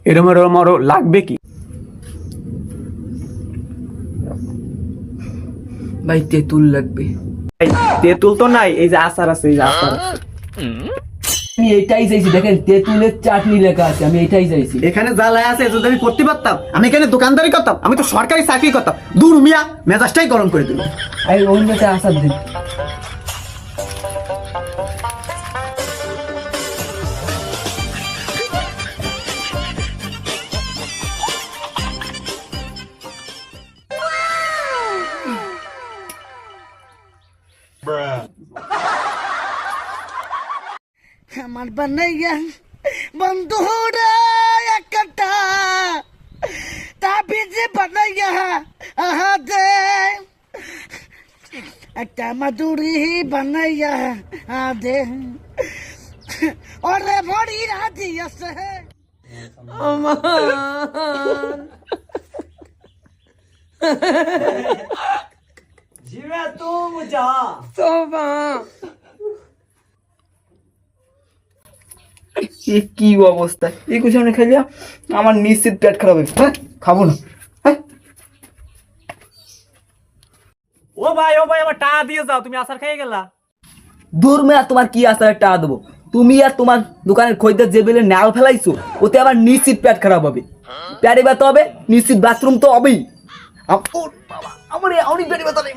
এরম এরম আরো লাগবে কি? ভাই তেঁতুল লাগবে। এই, তেঁতুল তো নাই, এই যে আচার আছে, এই যে আচার আছে। আমি এটাই চাইছি, দেখেন তেঁতুলের চাটনি লেখা আছে, আমি এটাই চাইছি। এখানে যা লাই আছে যদি আমি করতে পারতাম, আমি এখানে দোকানদারি করতাম, আমি তো সরকারি চাকরি করতাম। দূর মিয়া, মেজাজটাই গরম করে দিল। এই অন্যটা আসার দিন। আমার বানাইয়া বন্ধুরা একটা তাবিজে বানাইয়া আহা দে একটা মাদুরি বানাইয়া দে ওরে ভরি রাতি আছে কি অবস্থা, এই কুছানে খাইয়া আমার নিশ্চিত পেট খারাপ হবে। হ্যাঁ, খাবো না। ও ভাই আমার টাকা দিয়ে যাও, তুমি আচার খেয়ে গেলা। দূর মেয়া, তোমার কি আসার টাকা দেবো? তুমি আর তোমার দোকানের খরিদ্দার যে বেলে নাল ফেলাইছো, ওতে আবার নিশ্চিত পেট খারাপ হবে। পেটে ব্যথা হবে, নিশ্চিত বাথরুম তো হবেই। আমার অনেক পেটে ব্যথা নেই।